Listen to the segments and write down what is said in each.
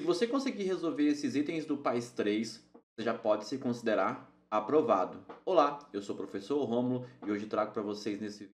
você conseguir resolver esses itens do PAIS 3, você já pode se considerar aprovado. Olá, eu sou o professor Rômulo e hoje trago para vocês nesse vídeo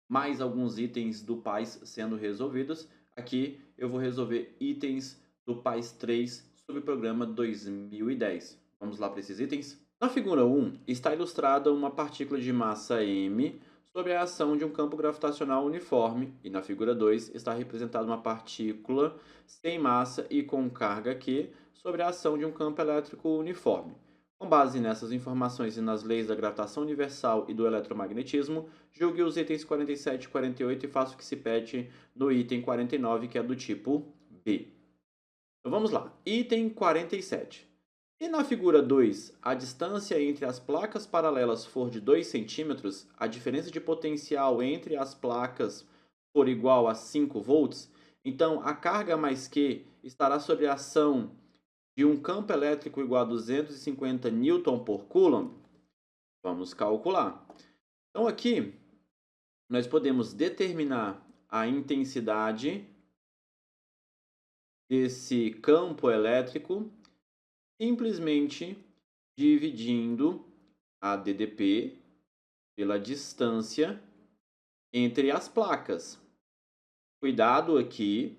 mais alguns itens do PAIS sendo resolvidos. Aqui eu vou resolver itens do PAIS 3 sobre o programa 2010. Vamos lá para esses itens? Na figura 1 está ilustrada uma partícula de massa m sobre a ação de um campo gravitacional uniforme, e na figura 2 está representada uma partícula sem massa e com carga q sobre a ação de um campo elétrico uniforme. Com base nessas informações e nas leis da gravitação universal e do eletromagnetismo, julgue os itens 47 e 48 e faça o que se pede no item 49, que é do tipo B. Então vamos lá. Item 47. Se na figura 2 a distância entre as placas paralelas for de 2 centímetros, a diferença de potencial entre as placas for igual a 5 volts, então a carga mais Q estará sob a ação de um campo elétrico igual a 250 newton por coulomb. Vamos calcular. Então aqui nós podemos determinar a intensidade desse campo elétrico simplesmente dividindo a DDP pela distância entre as placas. Cuidado aqui,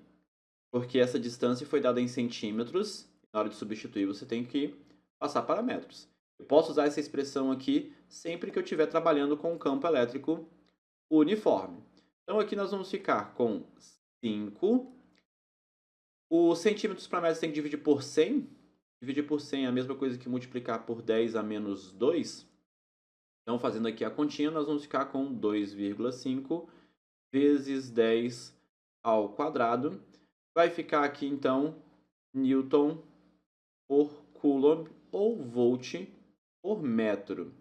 porque essa distância foi dada em centímetros. Na hora de substituir, você tem que passar para metros. Eu posso usar essa expressão aqui sempre que eu estiver trabalhando com um campo elétrico uniforme. Então, aqui nós vamos ficar com 5. Os centímetros para metros tem que dividir por 100. Dividir por 100 é a mesma coisa que multiplicar por 10 a menos 2. Então, fazendo aqui a continha, nós vamos ficar com 2,5 vezes 10 ao quadrado. Vai ficar aqui, então, newton por coulomb ou volt por metro.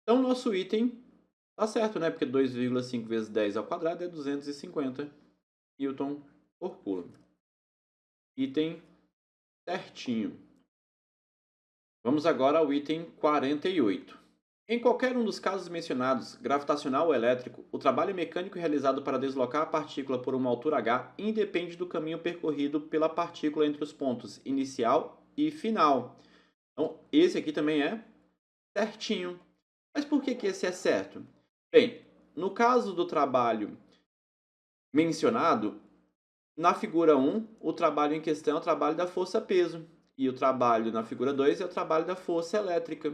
Então, nosso item está certo, né? Porque 2,5 vezes 10 ao quadrado é 250 newton por coulomb. Item certinho. Vamos agora ao item 48. Em qualquer um dos casos mencionados, gravitacional ou elétrico, o trabalho mecânico realizado para deslocar a partícula por uma altura h independe do caminho percorrido pela partícula entre os pontos inicial e final. Então, esse aqui também é certinho. Mas por que esse é certo? Bem, no caso do trabalho mencionado, na figura 1, o trabalho em questão é o trabalho da força-peso. E o trabalho na figura 2 é o trabalho da força elétrica.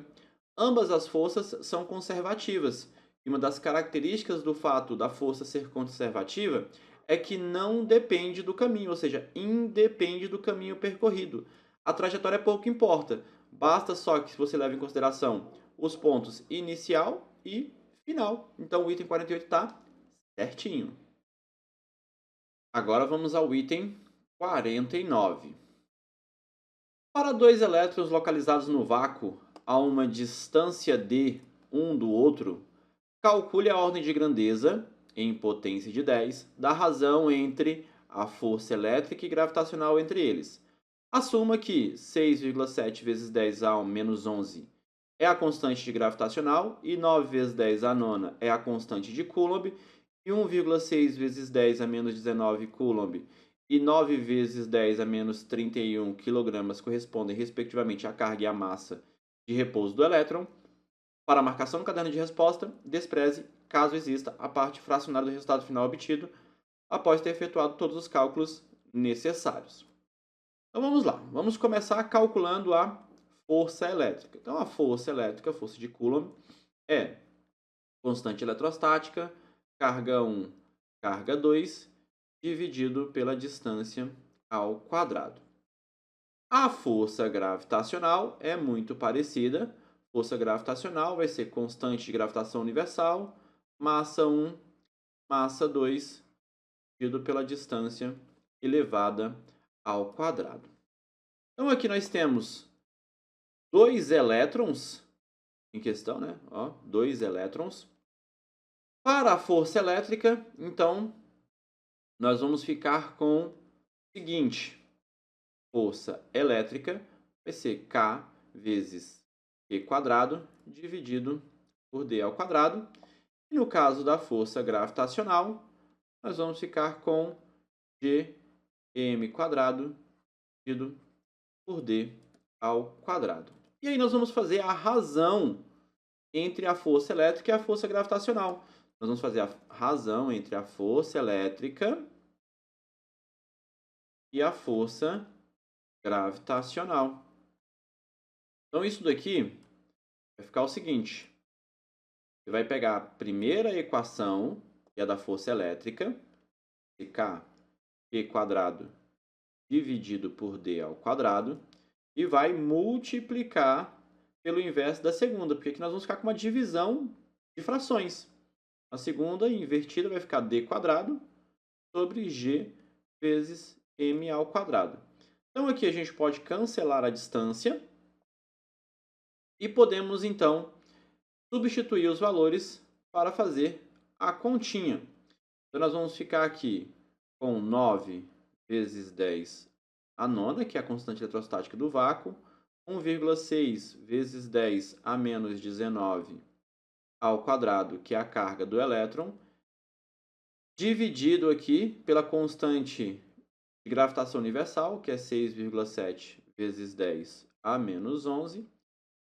Ambas as forças são conservativas. E uma das características do fato da força ser conservativa é que não depende do caminho, ou seja, independe do caminho percorrido. A trajetória pouco importa. Basta só que você leve em consideração os pontos inicial e final. Então o item 48 está certinho. Agora vamos ao item 49. Para dois elétrons localizados no vácuo a uma distância d um do outro, calcule a ordem de grandeza, em potência de 10, da razão entre a força elétrica e gravitacional entre eles. Assuma que 6,7 vezes 10 ao menos 11 é a constante de gravitacional e 9 vezes 10 à nona é a constante de Coulomb, e 1,6 vezes 10 a menos 19 Coulomb e 9 vezes 10 a menos 31 kg correspondem respectivamente à carga e à massa de repouso do elétron. Para a marcação no caderno de resposta, despreze, caso exista, a parte fracionária do resultado final obtido após ter efetuado todos os cálculos necessários. Então vamos lá, vamos começar calculando a força elétrica. Então a força elétrica, a força de Coulomb, é constante eletrostática, carga 1, carga 2, dividido pela distância ao quadrado. A força gravitacional é muito parecida. Força gravitacional vai ser constante de gravitação universal, massa 1, massa 2, dividido pela distância elevada ao quadrado. Então aqui nós temos dois elétrons em questão, né? Ó, dois elétrons. Para a força elétrica, então, nós vamos ficar com o seguinte: força elétrica vai ser K vezes Q quadrado dividido por D ao quadrado. E no caso da força gravitacional, nós vamos ficar com Gm quadrado dividido por d ao quadrado. E aí nós vamos fazer a razão entre a força elétrica e a força gravitacional. Nós vamos fazer a razão entre a força elétrica e a força gravitacional. Então, isso daqui vai ficar o seguinte. Você vai pegar a primeira equação, que é da força elétrica, K, Q quadrado dividido por D ao quadrado, e vai multiplicar pelo inverso da segunda, porque aqui nós vamos ficar com uma divisão de frações. A segunda invertida vai ficar D quadrado sobre G vezes M ao quadrado. Então, aqui a gente pode cancelar a distância e podemos, então, substituir os valores para fazer a continha. Então, nós vamos ficar aqui com 9 vezes 10 a nona, que é a constante eletrostática do vácuo, 1,6 vezes 10 a menos 19 ao quadrado, que é a carga do elétron, dividido aqui pela constante de gravitação universal, que é 6,7 vezes 10 a menos 11,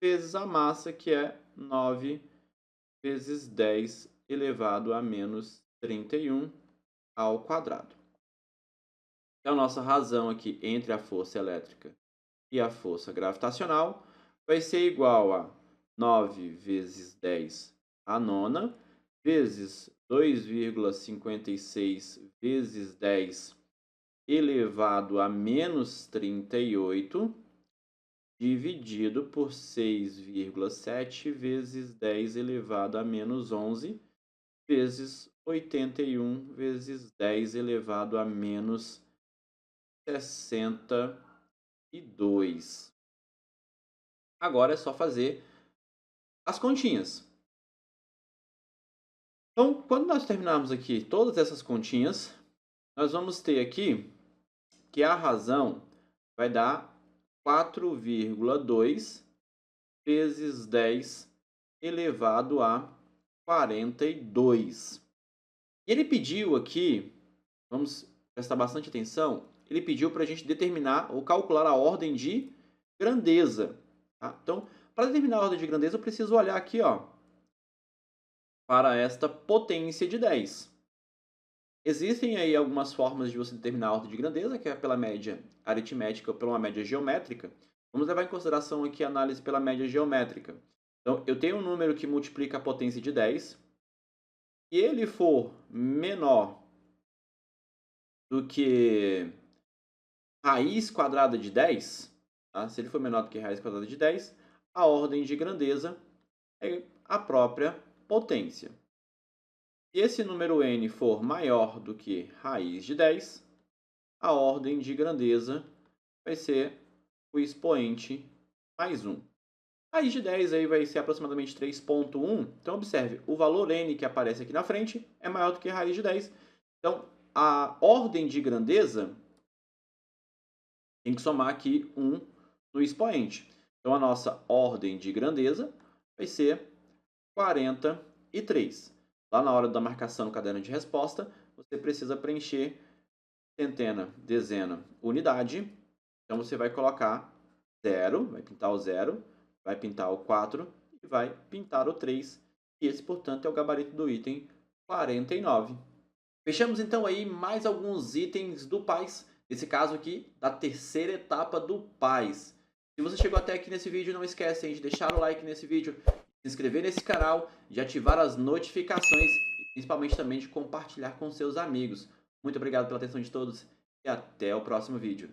vezes a massa, que é 9 vezes 10 elevado a menos 31 ao quadrado. Então, a nossa razão aqui entre a força elétrica e a força gravitacional vai ser igual a 9 vezes 10 a nona, vezes 2,56 vezes 10 elevado a menos 38, dividido por 6,7 vezes 10 elevado a menos 11, vezes 81 vezes 10 elevado a menos 62. Agora é só fazer as continhas. Então, quando nós terminarmos aqui todas essas continhas, nós vamos ter aqui que a razão vai dar 4,2 vezes 10 elevado a 42. E ele pediu aqui, vamos prestar bastante atenção, ele pediu para a gente determinar ou calcular a ordem de grandeza. Tá? Então, para determinar a ordem de grandeza, eu preciso olhar aqui para esta potência de 10. Existem aí algumas formas de você determinar a ordem de grandeza, que é pela média aritmética ou pela média geométrica. Vamos levar em consideração aqui a análise pela média geométrica. Então, eu tenho um número que multiplica a potência de 10, e ele for menor do que raiz quadrada de 10, tá? Se ele for menor do que raiz quadrada de 10, a ordem de grandeza é a própria potência. Se esse número n for maior do que raiz de 10, a ordem de grandeza vai ser o expoente mais 1. Raiz de 10 aí vai ser aproximadamente 3,1. Então, observe, o valor n que aparece aqui na frente é maior do que raiz de 10. Então, a ordem de grandeza tem que somar aqui 1 no expoente. Então, a nossa ordem de grandeza vai ser 43. Lá na hora da marcação no caderno de resposta, você precisa preencher centena, dezena, unidade. Então, você vai colocar 0, vai pintar o 0, vai pintar o 4 e vai pintar o 3. E esse, portanto, é o gabarito do item 49. Fechamos, então, aí mais alguns itens do PAIS. Nesse caso aqui, da terceira etapa do PAIS. Se você chegou até aqui nesse vídeo, não esquece de deixar o like nesse vídeo, se inscrever nesse canal, de ativar as notificações e principalmente também de compartilhar com seus amigos. Muito obrigado pela atenção de todos e até o próximo vídeo.